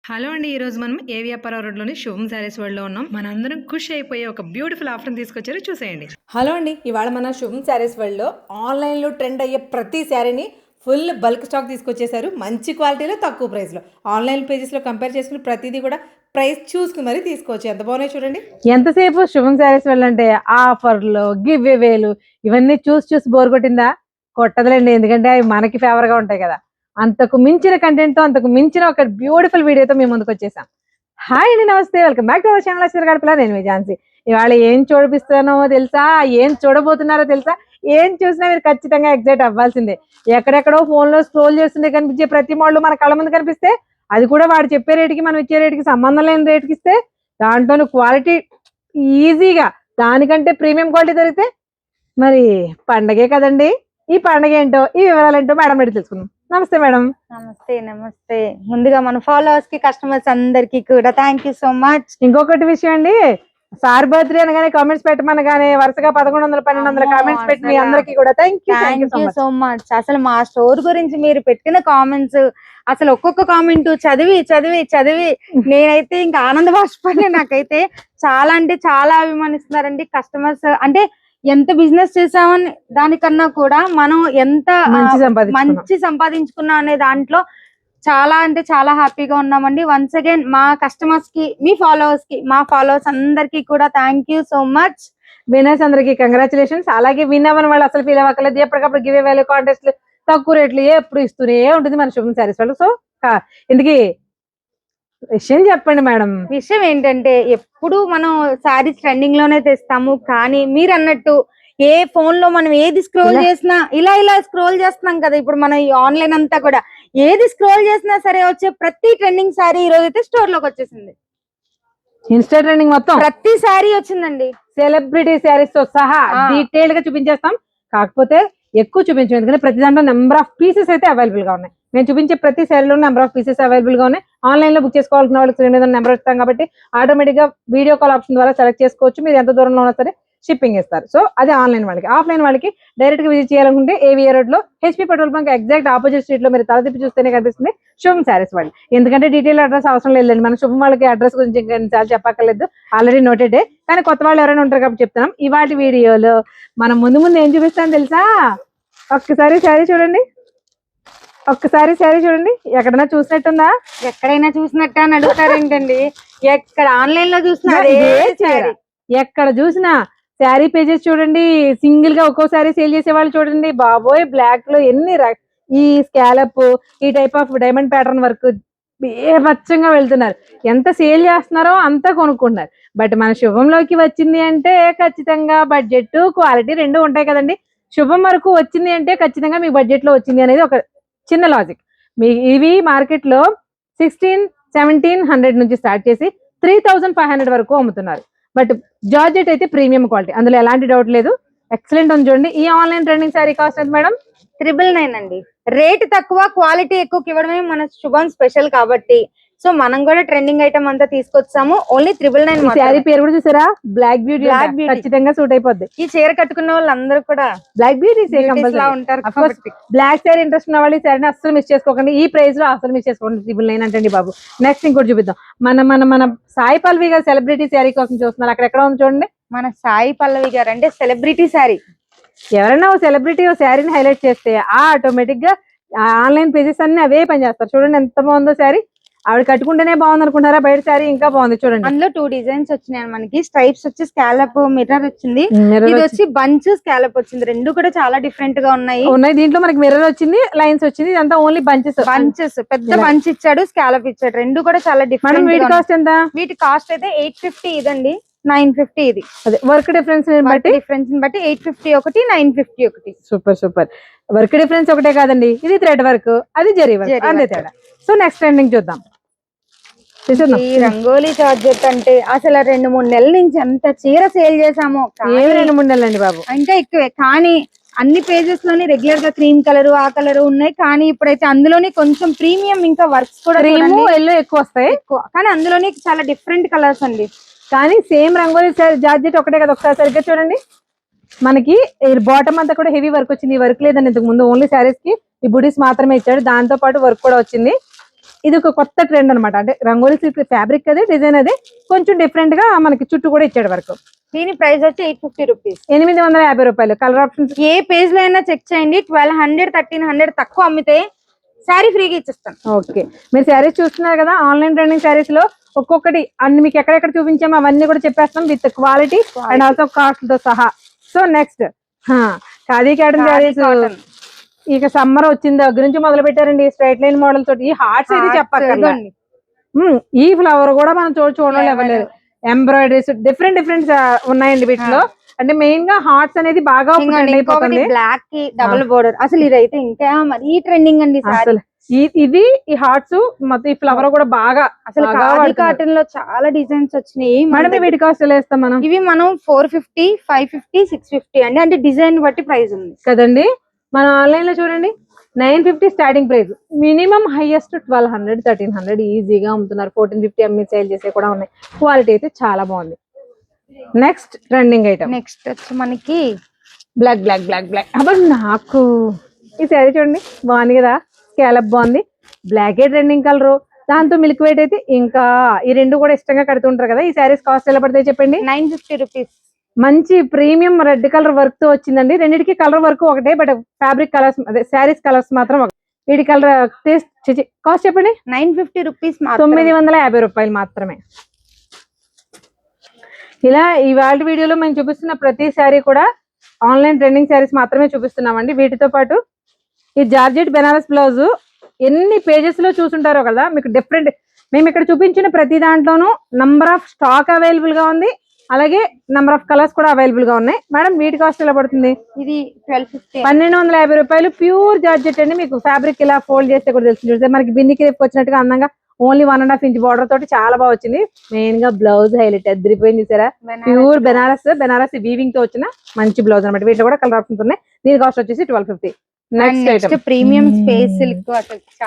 Hello అండి, ఈరోజు మనం ఏవియాపురం రోడ్లోని శుభం శారీస్ వరల్డ్లో ఉన్నాం. మనందరం ఖుషి అయిపోయే ఒక బ్యూటిఫుల్ ఆఫర్ని తీసుకొచ్చారు, చూసేయండి. హలో అండి, ఇవాళ మన శుభం శారీస్ వరల్డ్లో ఆన్లైన్లో ట్రెండ్ అయ్యే ప్రతి శారీని ఫుల్ బల్క్ స్టాక్ తీసుకొచ్చేసారు. మంచి క్వాలిటీలో తక్కువ ప్రైస్లో ఆన్లైన్ పేజెస్లో కంపేర్ చేసుకుని ప్రతిదీ కూడా ప్రైస్ చూసుకుని మరీ తీసుకోవచ్చు. ఎంత బాగున్నాయి చూడండి. ఎంతసేపు శుభం శారీస్ వెళ్ళంటే ఆఫర్లు గివ్ అవేలు ఇవన్నీ చూసి బోర్ కొట్టిందా? కొట్టదులేండి, ఎందుకంటే అవి మనకి ఫేవర్గా ఉంటాయి కదా. అంతకు మించిన కంటెంట్తో అంతకు మించిన ఒక బ్యూటిఫుల్ వీడియోతో మేము ముందుకు వచ్చేసాం. హాయ్ అండి, నమస్తే, welcome back to our channel గడపలా. నేను మీ ఝాన్సీ. ఇవాళ ఏం చూపిస్తానో తెలుసా, ఏం చూడబోతున్నారో తెలుసా? ఏం చూసినా మీరు ఖచ్చితంగా ఎగ్జైట్ అవ్వాల్సిందే. ఎక్కడెక్కడో ఫోన్లో స్క్రోల్ చేస్తుంటే కనిపించే ప్రతి మోడల్ మన కళ్ళ ముందు కనిపిస్తే, అది కూడా వాడు చెప్పే రేటుకి మనం ఇచ్చే రేటుకి సంబంధం లేని రేటుకి ఇస్తే, దాంట్లోని క్వాలిటీ ఈజీగా దానికంటే ప్రీమియం క్వాలిటీ దొరికితే మరి పండగే కదండి. ఈ పండగ ఏంటో, ఈ వివరాలు ఏంటో మేడం రెడ్డి తెలుసుకుందాం. నమస్తే మేడం. నమస్తే. ముందుగా మన ఫాలోవర్స్ కి, కస్టమర్స్ అందరికి కూడా థ్యాంక్ యూ సో మచ్. ఇంకొకటి విషయం అండి, సార్ బర్త్డే అనగానే కామెంట్స్ పెట్టమనగానే వరుసగా 1100 1200 కామెంట్స్ పెట్టి మీ అందరికి కూడా థ్యాంక్ యూ సో మచ్. అసలు మా స్టోర్ గురించి మీరు పెట్టిన కామెంట్స్, అసలు ఒక్కొక్క కామెంట్ చదివి చదివి చదివి నేనైతే ఇంకా ఆనంద బాష్పాన్ని నాకైతే చాలా అంటే చాలా అభిమానిస్తున్నారండి కస్టమర్స్. అంటే ఎంత బిజినెస్ చేసామని దానికన్నా కూడా మనం ఎంత మంచి సంపాదించుకున్నా అనే దాంట్లో చాలా అంటే చాలా హ్యాపీగా ఉన్నామండి. వన్స్ అగైన్ మా కస్టమర్స్ కి, మీ ఫాలోవర్స్ కి, మా ఫాలోవర్స్ అందరికి కూడా thank you so much. Winners అందరికి కంగ్రాచులేషన్స్. అలాగే విన్ అవ్వని వాళ్ళు అసలు ఫీల్ అవ్వకలేదు. ఎప్పటికప్పుడు గివ్ అవేలు, కాంటెస్ట్లు, తక్కువ రేట్లు ఎప్పుడు ఇస్తూనే ఉంటుంది మన శుభం శారీస్ వాళ్ళు. సో ఇందుకే విషయం చెప్పండి మేడం. విషయం ఏంటంటే, ఎప్పుడు మనం శారీస్ ట్రెండింగ్ లోనే తెస్తాము, కానీ మీరు అన్నట్టు ఏ ఫోన్ లో మనం ఏది స్క్రోల్ చేసినా ఇలా స్క్రోల్ చేస్తున్నాం కదా. ఇప్పుడు మన ఈ ఆన్లైన్ అంతా కూడా ఏది స్క్రోల్ చేసినా సరే వచ్చే ప్రతి ట్రెండింగ్ శారీ ఈ రోజు అయితే స్టోర్ లోకి వచ్చేసింది. ఇన్స్టా ట్రెండింగ్ మొత్తం ప్రతి శారీ వచ్చిందండి. సెలబ్రిటీ శారీస్ తో సహా డీటెయిల్ గా చూపించేస్తాం. కాకపోతే ఎక్కువ చూపించాం, ఎందుకంటే ప్రతి దాంట్లో నెంబర్ ఆఫ్ పీసెస్ అయితే అవైలబుల్ గా ఉన్నాయి. నేను చూపించే ప్రతి శారీలో నెంబర్ ఆఫ్ పీసెస్ అవైలబుల్ గా ఉన్నాయి. ఆన్లైన్ లో బుక్ చేసుకోవాల్సిన వాళ్ళకి స్క్రీన్ మీద నెంబర్ ఇస్తాం కాబట్టి ఆటోమేటిక్ గా వీడియో కాల్ ఆప్షన్ ద్వారా సెలెక్ట్ చేసుకోవచ్చు. మీరు ఎంత దూరంలో ఉన్నా సరే షిప్పింగ్ ఇస్తారు. సో అది ఆన్లైన్ వాళ్ళకి. ఆఫ్లైన్ వాళ్ళకి డైరెక్ట్ గా విజిట్ చేయాలనుకుంటే ఏవిఆర్ రోడ్ లో HP petrol bunk exact opposite street లో మీరు తల తిప్పి చూస్తేనే కనిపిస్తుంది శుభం శారీస్ వాళ్ళు. ఎందుకంటే డీటెయిల్ అడ్రస్ అవసరం లేదండి, మన శుభం వాళ్ళకి అడ్రస్ గురించి చాలా చెప్పక్కర్లేదు, ఆల్రెడీ నోటెడ్. కానీ కొత్త వాళ్ళు ఎవరైనా ఉంటారు కాబట్టి చెప్తున్నాం. ఇవాటి వీడియోలో మనం ముందు ఏం చూపిస్తాను తెలుసా? ఒక్కసారి శారీ చూడండి, ఒక్కసారి శారీ చూడండి. ఎక్కడైనా చూసినట్టుందా? ఎక్కడైనా చూసినట్టు అని అడుగుతారు ఏంటండి? ఎక్కడ ఆన్లైన్ లో చూసినా ఎక్కడ చూసినా శారీ పేజెస్ చూడండి. సింగిల్ గా ఒక్కో శారీ సేల్ చేసే వాళ్ళు చూడండి. బాబోయ్, బ్లాక్ లో ఎన్ని ఈ స్కాలప్, ఈ type of diamond pattern work బేభత్సంగా వెళ్తున్నారు. ఎంత సేల్ చేస్తున్నారో అంతా కొనుక్కుంటున్నారు. బట్ మన శుభంలోకి వచ్చింది అంటే ఖచ్చితంగా బడ్జెట్, క్వాలిటీ రెండు ఉంటాయి కదండి. శుభం వరకు వచ్చింది అంటే ఖచ్చితంగా మీ బడ్జెట్ లో వచ్చింది అనేది ఒక చిన్న లాజిక్. మీ ఇవి మార్కెట్ లో 1600-1700 నుంచి స్టార్ట్ చేసి 3500 వరకు అమ్ముతున్నారు. బట్ జార్జెట్ అయితే ప్రీమియం క్వాలిటీ, అందులో ఎలాంటి డౌట్ లేదు. ఎక్సలెంట్ ఉంది చూడండి. ఈ ఆన్లైన్ ట్రెండింగ్ శారీ కాస్ట్ ఎంత మేడం? 999 అండి. రేట్ తక్కువ, క్వాలిటీ ఎక్కువ ఇవ్వడమే మన శుభం స్పెషల్ కాబట్టి సో మనం కూడా ట్రెండింగ్ ఐటమ్ అంతా తీసుకొచ్చాము. ఓన్లీ 999. శారీ పేరు కూడా చూసారా? Black beauty. ఖచ్చితంగా సూట్ అయిపోద్ది. ఈ చీర కట్టుకున్న వాళ్ళందరూ కూడా బ్లాక్ బ్యూటీ ఉంటారు. బ్లాక్ శారీ ఇంట్రెస్ట్ ఉన్న వాళ్ళు ఈ శారీని అస్సలు మిస్ చేసుకోకండి. ఈ ప్రైస్ లో అసలు మిస్ చేసుకోండి. 999 అంటండి బాబు. నెక్స్ట్ ఇంకోటి చూపిద్దాం. మన సాయి పల్లవి గారు సెలబ్రిటీ శారీ కోసం చూస్తున్నారు. అక్కడ ఉంది చూడండి. మన సాయి పల్లవి గారు అంటే సెలబ్రిటీ శారీ. ఎవరైనా ఓ సెలబ్రిటీ ఓ శారీని హైలైట్ చేస్తే ఆటోమేటిక్ గా ఆన్లైన్ పేజెస్ అన్ని అవే పనిచేస్తారు. చూడండి ఎంత బాగుందో శారీ. ఆవిడ కట్టుకుంటేనే బాగుంది అనుకుంటారా? బయట శారీ ఇంకా బాగుంది చూడండి. అందులో 2 డిజైన్స్ వచ్చినాయి మనకి. స్ట్రైప్స్ వచ్చి స్కాలప్, మిర్రర్ వచ్చింది. ఇది వచ్చి బంచ్ స్కాలప్ వచ్చింది. రెండు కూడా చాలా డిఫరెంట్ గా ఉన్నాయి. దీంట్లో మనకి మిర్రర్ వచ్చింది, లైన్స్ వచ్చింది. ఇదంతా ఓన్లీ బంచెస్ పెద్ద బంచ్ ఇచ్చాడు, స్కాలప్ ఇచ్చాడు. రెండు కూడా చాలా డిఫరెంట్. వీటి కాస్ట్ ఎంత? వీటి కాస్ట్ అయితే 850 ఇదండి, 950 ఇది. అదే వర్క్ డిఫరెన్స్ బట్టి 850 ఒకటి, 950 ఒకటి. సూపర్. వర్క్ డిఫరెన్స్ ఒకటే కాదండి, ఇది థ్రెడ్ వర్క్, అది జరీ వర్క్, అంతే తేడా. సో నెక్స్ట్ ట్రెండింగ్ చూద్దాం. ఈ రంగోలీ జార్జెట్ అంటే అసలు 2-3 నెలల నుంచి ఎంత చీర సేల్ చేసామో. 2-3 నెలలు అండి బాబు, ఇంకా ఎక్కువే. కానీ అన్ని పేజెస్ లోని రెగ్యులర్ గా క్రీమ్ కలర్, ఆ కలర్ ఉన్నాయి. కానీ ఇప్పుడైతే అందులోని కొంచెం ప్రీమియం, ఇంకా వర్క్స్ కూడా ఎల్లో ఎక్కువ వస్తాయి. కానీ అందులోని చాలా డిఫరెంట్ కలర్స్ అండి. కానీ సేమ్ రంగోలీ జార్జెట్ ఒకటే కదా. ఒకసారి సరిగ్గా చూడండి. మనకి బాటమ్ అంతా కూడా హెవీ వర్క్ వచ్చింది. ఈ వర్క్ లేదండి ఇంతకు ముందు. ఓన్లీ శారీస్ కి ఈ బుడీస్ మాత్రమే ఇచ్చాడు. దాంతో పాటు వర్క్ కూడా వచ్చింది. ఇది ఒక కొత్త ట్రెండ్ అనమాట. అంటే రంగోలీ సిల్క్ ఫ్యాబ్రిక్ అదే, డిజైన్ అదే, కొంచెం డిఫరెంట్ గా మనకి చుట్టూ కూడా ఇచ్చాడు వరకు. దీని ప్రైస్ వచ్చి 850 రూపీస్, 850 రూపాయలు. కలర్ ఆప్షన్స్ ఏ పేజ్ లో అయినా చెక్ చేయండి. 1200 1300 తక్కువ అమ్మితే శారీ ఫ్రీగా ఇచ్చేస్తాను. ఓకే, మీరు శారీస్ చూస్తున్నారు కదా, ఆన్లైన్ ట్రెండింగ్ శారీస్ లో ఒక్కొక్కటి అన్ని మీకు ఎక్కడెక్కడ చూపించామో అవన్నీ కూడా చెప్పేస్తాం with quality and also cost తో సహా. So next khadi cotton saris. ఇక సమ్మర్ వచ్చింది దగ్గర నుంచి మొదలు పెట్టారండి స్ట్రైట్ లైన్ మోడల్ తోటి. ఈ హార్ట్స్ అయితే చెప్పక్కర్లేదు. ఈ ఫ్లవర్ కూడా మనం చూడడం ఎవరు. ఎంబ్రాయిడరీస్ డిఫరెంట్ ఉన్నాయండి వీటిలో. అంటే మెయిన్ గా హార్ట్స్ అనేది బాగా అయిపోతుంది. బ్లాక్ కి డబుల్ బోర్డర్, అసలు ఇదైతే ఇంకా మరీ ట్రెండింగ్ అండి. అసలు ఇది ఈ హార్ట్స్ మొత్తం ఈ ఫ్లవర్ కూడా బాగా అసలు ఖాదీ కాటన్ లో చాలా డిజైన్స్ వచ్చినాయి. మేడం వీటి కాస్ట్ ఎలా ఇస్తాం మనం? ఇవి మనం 450 550 650 అండి, అంటే డిజైన్ బట్టి ప్రైస్ ఉంది కదండి. మనం ఆన్లైన్ లో చూడండి 950 స్టార్టింగ్ ప్రైస్, మినిమం హైయెస్ట్ 1200 1300 ఈజీగా అమ్ముతున్నారు. 1450 అమ్మి సేల్ చేసే కూడా ఉన్నాయి. క్వాలిటీ అయితే చాలా బాగుంది. Next trending item. నెక్స్ట్ వచ్చి మనకి బ్లాక్ అబ్బా నాకు ఈ శారీ చూడండి బాగుంది కదా, స్కాలప్ బాగుంది, బ్లాక్ ఏ ట్రెండింగ్ కలర్, దాంతో మిల్క్ వైట్ అయితే ఇంకా ఈ రెండు కూడా ఇష్టంగా కడుతుంటారు కదా. ఈ శారీస్ కాస్ట్ ఎలా పడతాయి చెప్పండి? 950 రూపీస్. మంచి ప్రీమియం రెడ్ కలర్ వర్క్ తో వచ్చిందండి. రెండింటికి కలర్ వర్క్ ఒకటే, బట్ ఫ్యాబ్రిక్ కలర్స్ అదే శారీస్ కలర్స్ మాత్రం వీటి కలర్ కాస్ట్ చెప్పండి? 950 రూపీస్, 950 రూపాయలు మాత్రమే. ఇలా ఇవాళ వీడియోలో మేము చూపిస్తున్న ప్రతి శారీ కూడా ఆన్లైన్ ట్రెండింగ్ శారీస్ మాత్రమే చూపిస్తున్నామండి. వీటితో పాటు ఈ జార్జెట్ బెనారస్ బ్లౌజ్ ఎన్ని పేజెస్ లో చూసుంటారో కదా, మీకు డిఫరెంట్. మేము ఇక్కడ చూపించిన ప్రతి దాంట్లోనూ నంబర్ ఆఫ్ స్టాక్ అవైలబుల్ గా ఉంది, అలాగే నంబర్ ఆఫ్ కలర్స్ కూడా అవైలబుల్ గా ఉన్నాయి. మేడం వీటి కాస్ట్ ఎలా పడుతుంది? ఇది 1250 రూపాయలు. ప్యూర్ జార్జెట్ అండి. మీకు ఫ్యాబ్రిక్ ఇలా ఫోల్డ్ చేస్తే కూడా తెలుస్తుంది. మనకి బిన్నికి రేపు వచ్చినట్టుగా అందంగా ఓన్లీ 1.5 ఇంచ్ బార్డర్ తోటి చాలా బాగా వచ్చింది. మెయిన్ గా బ్లౌజ్ హైలైట్ అదిరిపోయింది చూసారా. ప్యూర్ బెనారస్ వీవింగ్ తో వచ్చిన మంచి బ్లౌజ్ అనమాట. వీటిలో కూడా కలర్ ఆప్షన్స్ ఉన్నాయి. దీని కాస్ట్ వచ్చేసి 1250. Next item premium space silk.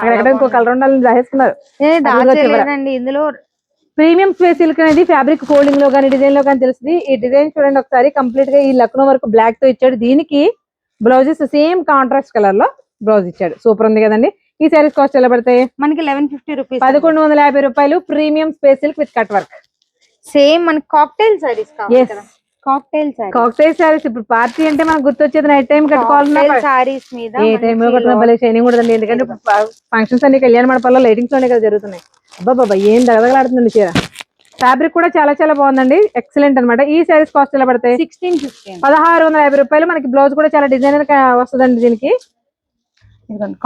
అక్కడ ఇంకో కలర్ ఉండాలని రాసేసుకున్నారు. ఇందులో ప్రీమియం స్పేస్ సిల్క్ అనేది ఫ్యాబ్రిక్ ఫోల్డింగ్ లో కానీ డిజైన్ లో కానీ తెలుస్తుంది. ఈ డిజైన్ చూడండి ఒకసారి, కంప్లీట్ గా ఈ లక్నో వరకు బ్లాక్ తో ఇచ్చాడు. దీనికి బ్లౌజెస్ సేమ్ కాంట్రాస్ట్ కలర్ లో బ్లౌజ్ ఇచ్చాడు. సూపర్ ఉంది కదండి. ఈ శారీస్ కాస్ట్ ఎలా పడతాయి? మనకి 1150 రూపీస్, 1150 రూపాయలు. Premium space silk with cut work. Same మనకి కాక్టైల్ సారీస్ కాక్టైల్ సారీస్. ఇప్పుడు పార్టీ అంటే మనకు గుర్తొచ్చేది నైట్ టైం కట్టుకోవాలన్నా సారీస్ మీద ఏ టైం లో కట్టిన భలే షైనింగ్ ఉండదండి. ఎందుకంటే ఫంక్షన్స్ అన్ని కళ్యాణ మండపాల్లో లైటింగ్స్ లోనే కదా జరుగుతున్నాయి. అబ్బాబా ఏం దగదగలాడుతుంది చీర. ఫ్యాబ్రిక్ కూడా చాలా చాలా బాగుందండి, ఎక్సలెంట్ అనమాట. ఈ శారీస్ కాస్ట్ ఎలా పడతాయి? 1650 రూపాయలు. మనకి బ్లౌజ్ కూడా చాలా డిజైనర్ వస్తుందండి. దీనికి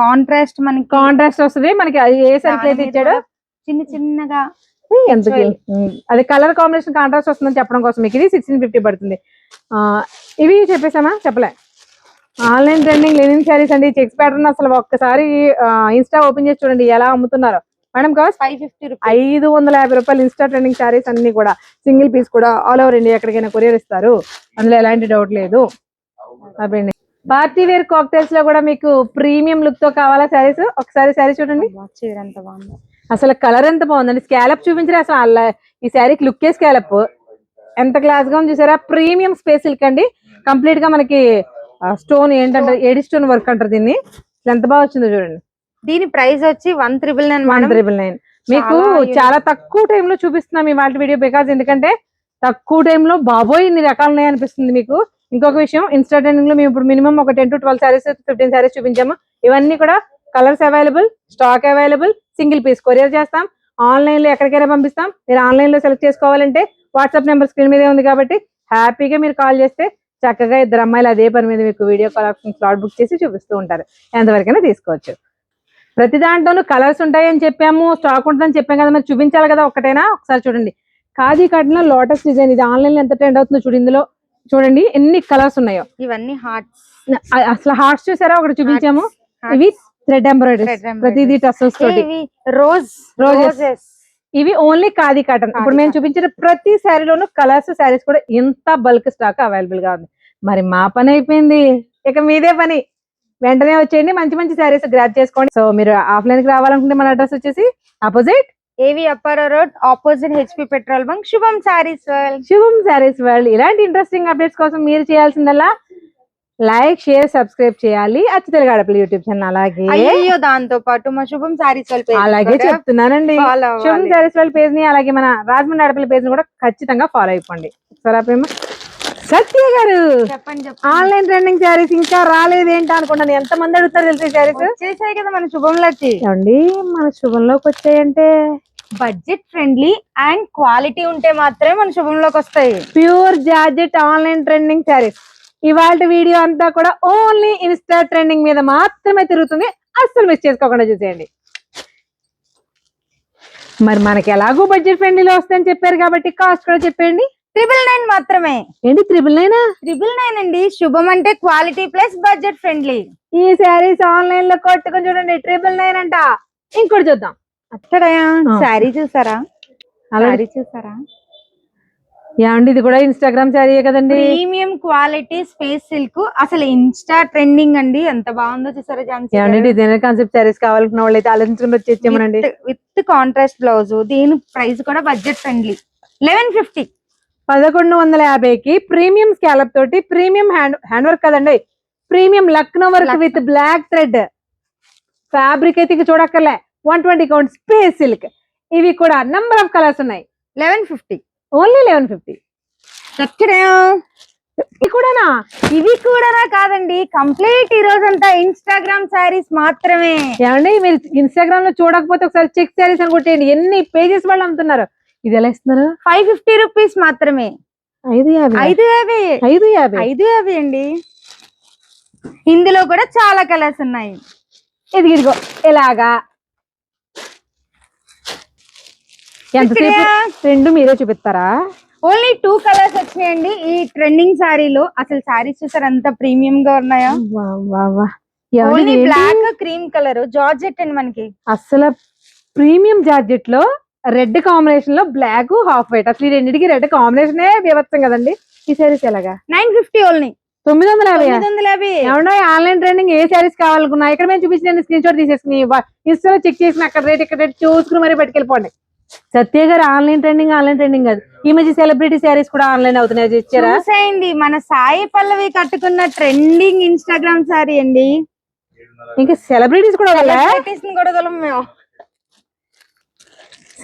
కాంట్రాస్ట్ వస్తుంది. మనకి ఏ సైజ్ అయితే ఇచ్చాడో చిన్నగా ఎందుకు అది కలర్ కాంబినేషన్ కాంట్రాస్ట్ వస్తుందని చెప్పడం కోసం మీకు ఇది 1650 పడుతుంది. ఇవి చెప్పేసామా? చెప్పలే. ఆన్లైన్ ట్రెండింగ్ లెనిన్ శారీస్ అండి. చెక్స్ ప్యాటర్న్ అసలు ఒక్కసారి ఇన్స్టా ఓపెన్ చేసి చూడండి ఎలా అమ్ముతున్నారు. మేడం కాస్ట్ 550 రూపాయలు. ఇన్స్టా ట్రెండింగ్ శారీస్ అన్ని కూడా సింగిల్ పీస్ కూడా ఆల్ ఓవర్ ఇండియా ఎక్కడికైనా కొరియర్ ఇస్తారు, అందులో ఎలాంటి డౌట్ లేదు. అవండి పార్టీ వేర్ కాక్టైల్స్ లో కూడా మీకు ప్రీమియం లుక్ తో కావాలా శారీస్? ఒకసారి శారీ చూడండి, అసలు కలర్ ఎంత బాగుందండి. స్కాలప్ చూపించరా అసలు ఈ శారీకి లుక్ స్కాలప్ ఎంత క్లాస్ గా ఉంది చూసారా. ప్రీమియం స్పేస్ సిల్క్ అండి. కంప్లీట్ గా మనకి స్టోన్ ఏంటంటారు, ఏడి స్టోన్ వర్క్ అంటారు దీన్ని. ఎంత బాగా వచ్చిందో చూడండి. దీని ప్రైస్ వచ్చి 199. మీకు చాలా తక్కువ టైంలో చూపిస్తున్నాం ఈ వాటి వీడియో. బికాజ్ ఎందుకంటే తక్కువ టైంలో బాబోయ్ ఇన్ని రకాలు ఉన్నాయి అనిపిస్తుంది మీకు. ఇంకొక విషయం, ఇన్స్టా ట్రెండింగ్ లో మేము ఇప్పుడు మినిమం ఒక 10 to 12 సారీస్ 15 సారీస్ చూపించాము. ఇవన్నీ కూడా colours available, stock available, single piece courier చేస్తాం. ఆన్లైన్ లో ఎక్కడికైనా పంపిస్తాం. మీరు ఆన్లైన్ లో సెలెక్ట్ చేసుకోవాలంటే వాట్సాప్ నెంబర్ స్క్రీన్ మీదే ఉంది కాబట్టి హ్యాపీగా మీరు కాల్ చేస్తే చక్కగా ఇద్దరు అమ్మాయిలు అదే పని మీద మీకు video call option slot book చేసి చూపిస్తూ ఉంటారు. ఎంతవరకైనా తీసుకోవచ్చు. ప్రతి దాంట్లోనూ కలర్స్ ఉంటాయని చెప్పాము, స్టాక్ ఉంటుందని చెప్పాం కదా, మరి చూపించాలి కదా. ఒక్కటైనా ఒకసారి చూడండి. ఖాదీ కాటన్ లో లోటస్ డిజైన్, ఇది ఆన్లైన్ లో ఎంత ట్రెండ్ అవుతుందో చూడండి. ఇందులో చూడండి ఎన్ని కలర్స్ ఉన్నాయో. ఇవన్నీ హార్ట్స్. అసలు హార్ట్స్ చూసారా, ఒకటి చూపించాము. ఇవి థ్రెడ్ ఎంబ్రాయిడరీ, ప్రతిదీ టసల్స్ తోటి. రోజెస్ ఇవి ఓన్లీ ఖాదీ కాటన్. ఇప్పుడు మేము చూపించిన ప్రతి శారీలోనూ కలర్స్, శారీస్ కూడా ఎంత బల్క్ స్టాక్ అవైలబుల్ గా ఉంది. మరి మా పని అయిపోయింది, ఇక మీదే పని. వెంటనే వచ్చేయండి, మంచి మంచి శారీస్ గ్రాబ్ చేసుకోండి. సో మీరు ఆఫ్లైన్ కి రావాలనుకుంటే మన అడ్రస్ వచ్చేసి ఆపోజిట్ ఏవి Apparao road, opposite HP petrol bunk, శుభం శారీస్ వరల్డ్. ఇలాంటి ఇంట్రెస్టింగ్ అప్డేట్స్ కోసం మీరు చేయాల్సిందల్లా లైక్ షేర్ సబ్స్క్రైబ్ చేయాలి అచ్చతెలుగు ఆడపిల్ల యూట్యూబ్ ఛానల్. అలాగే అయ్యో దాంతో పాటు మా శుభం సారీస్ అలాగే చెప్తున్నానండి, శుభం సారీస్ వాళ్ళ పేజ్ ని అలాగే మన రాజమండ్రి ఆడపిల్ల పేజ్ ని కూడా ఖచ్చితంగా ఫాలో అయిపోండి. సరే ప్రేమ సత్య గారు, చెప్పండి ఆన్లైన్ ట్రెండింగ్ శారీస్ ఇంకా రాలేదు ఏంటి అనుకుంటాను. ఎంత మంది అడుగుతారు తెలిసి శారీస్ వచ్చేసాయి కదా మన శుభంలోకి. ఏమండి మన శుభంలోకి వచ్చాయంటే బడ్జెట్ ఫ్రెండ్లీ అండ్ క్వాలిటీ ఉంటే మాత్రమే మన శుభంలోకి వస్తాయి. Pure georgette online trending saris. ఇవాళ వీడియో అంతా కూడా ఓన్లీ ఇన్స్టా ట్రెండింగ్ మీద మాత్రమే తిరుగుతుంది, అస్సలు మిస్ చేసుకోకుండా చూసేయండి. మరి మనకి ఎలాగో బడ్జెట్ ఫ్రెండ్లీలో వస్తాయని చెప్పారు కాబట్టి కాస్ట్ కూడా చెప్పండి. 999 మాత్రమే. ఏంటి 999? 999 అండి. శుభం అంటే క్వాలిటీ ప్లస్ బడ్జెట్ ఫ్రెండ్లీ. ఈ శారీస్ ఆన్లైన్ లో కొట్టుకొని చూడండి 999 అంట. ఇంకోటి చూద్దాం. అక్కడ శారీ చూసారా? అలా శారీ చూసారా? ఏమండి ఇది కూడా ఇన్స్టాగ్రామ్ శారీ కదండి. ప్రీమియం క్వాలిటీ స్పేస్ సిల్క్, అసలు ఇన్స్టా ట్రెండింగ్ అండి. ఎంత బాగుందో చూసారా ఝాన్సీ ఏమండి డిజైనర్ కాన్సెప్ట్ శారీస్ కావాలనుకున్న వాళ్ళు అయితే ఆలోచించుకుని వచ్చేసామనండి. With contrast blouse. దీని ప్రైస్ కూడా బడ్జెట్ ఫ్రెండ్లీ. 1150. 1150కి ప్రీమియం స్కాలప్ తోటి ప్రీమియం హ్యాండ్ వర్క్ కదండి, premium Lucknow work with black thread fabric అయితే ఇక చూడక్కర్లే. 120 కౌంట్ స్పేస్ సిల్క్. ఇవి కూడా నంబర్ ఆఫ్ కలర్స్ ఉన్నాయి. 1150. ఓన్లీ 1150. ఇవి కూడానా? ఇవి కూడా కాదండి, కంప్లీట్ ఈ రోజంతా ఇన్స్టాగ్రామ్ శారీస్ మాత్రమే. ఏమండి మీరు ఇన్స్టాగ్రామ్ లో చూడకపోతే ఒకసారి చెక్ శారీస్ అని కొట్టేయండి, ఎన్ని పేజెస్ వాళ్ళు అమ్ముతున్నారు. ఇది ఎలా ఇస్తున్నారు? 550 రూపీస్ మాత్రమే. 550. 550 అండి. ఇందులో కూడా చాలా కలర్స్ ఉన్నాయి. ఇదిగో ఇలాగా ఎంతసేపు రెండు మీరే చూపిస్తారా? ఓన్లీ 2 కలర్స్ వచ్చినాయండి ఈ ట్రెండింగ్ శారీలో. అసలు శారీస్ చూసారు ఎంత ప్రీమియం గా ఉన్నాయో. Only black cream colour georgette అండి మనకి. అసలు ప్రీమియం జార్జెట్ లో రెడ్ కాంబినేషన్ లో బ్లాక్ హాఫ్ వైట్, అసలు ఈ రెండింటికి రెడ్ కాంబినేషన్ బీభత్సం కదండి. ఈ శారీస్ ఎలాగా? 950 ఓన్లీ. 950. ఏమన్నా ఆన్లైన్ ట్రెండింగ్ ఏ శారీస్ కావాలనుకున్నా ఇక్కడ మేము చూపించిన స్క్రీన్ షాట్ తీసేసుకుని ఇన్స్టాలో చెక్ చేసిన అక్కడ రేట్ ఇక్కడ రేట్ చూసుకుని మరి పట్టుకెళ్ళిపోండి. సత్య గారు ఆన్లైన్ ట్రెండింగ్ కాదు, ఈ మధ్య సెలబ్రిటీ శారీస్ కూడా ఆన్లైన్ అవుతున్నాయి. ఇచ్చారా? చూసేయండి మన సాయి పల్లవి కట్టుకున్న ట్రెండింగ్ ఇన్స్టాగ్రామ్ శారీ అండి. ఇంకా సెలబ్రిటీస్ కూడా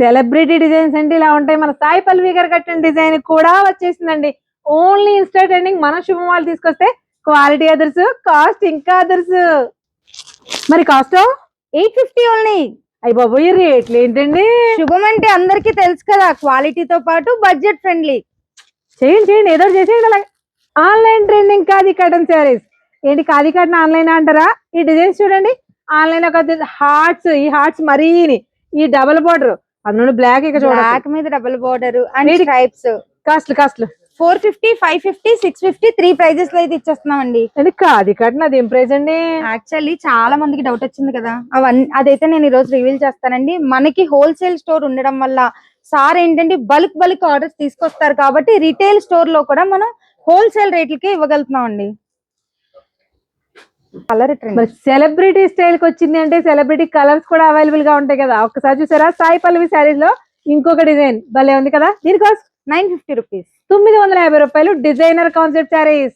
సెలబ్రిటీ డిజైన్స్ అంటే ఇలా ఉంటాయి. మన సాయి పల్లవి గారు కట్టిన డిజైన్ కూడా వచ్చేసిందండి. ఓన్లీ ఇన్స్టా ట్రెండింగ్ మన శుభం వాళ్ళు తీసుకొస్తే క్వాలిటీ అదర్స్, కాస్ట్ ఇంకా అదర్స్. మరి కాస్ట్ 850 ఓన్లీ. అయ్యి బాబు ఈ రేట్లు ఏంటండి? శుభం అంటే అందరికి తెలుసు కదా, క్వాలిటీతో పాటు బడ్జెట్ ఫ్రెండ్లీ. చేయండి ఏదో చేసేయండి. అలాగే online trending khadi cotton saris. ఏంటి ఖాదీ కాటన్ ఆన్లైన్ అంటారా? ఈ డిజైన్స్ చూడండి. ఆన్లైన్ ఒక హార్ట్స్, ఈ హార్ట్స్ మరీని ఈ డబుల్ బోర్డర్, అందులో బ్లాక్ ఇక చూడండి, బ్లాక్ మీద double border and stripes. Cost 450, 550, 650 3 prices లో అయితే ఇచ్చేస్తున్నామండి. ఖాదీ కాటన్ అది ఏం ప్రైస్ అండి? యాక్చువల్లీ చాలా మందికి డౌట్ వచ్చింది కదా, అదైతే నేను ఈ రోజు రివీల్ చేస్తానండి. మనకి హోల్సేల్ స్టోర్ ఉండడం వల్ల సార్ ఏంటంటే బల్క్ ఆర్డర్స్ తీసుకొస్తారు కాబట్టి రిటైల్ స్టోర్ లో కూడా మనం హోల్సేల్ రేట్లకే ఇవ్వగలుగుతున్నాం అండి. కలర్ ట్రెండ్ సెలబ్రిటీ స్టైల్ కి వచ్చింది అంటే సెలబ్రిటీ కలర్స్ కూడా అవైలబుల్ గా ఉంటాయి కదా. ఒక్కసారి చూసారా సాయి పల్లవి శారీస్ లో ఇంకొక డిజైన్ భలే ఉంది కదా. దీని కాస్ట్ 950 రూపీస్. 950 రూపాయలు డిజైనర్ కాన్సెప్ట్ శారీస్.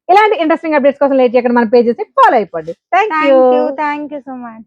ఇలాంటి ఇంట్రెస్టింగ్ అప్డేట్స్ కోసం లేట్ చేయకుండా మన పేజెస్ ఫాలో అయిపోండి. Thank you so much.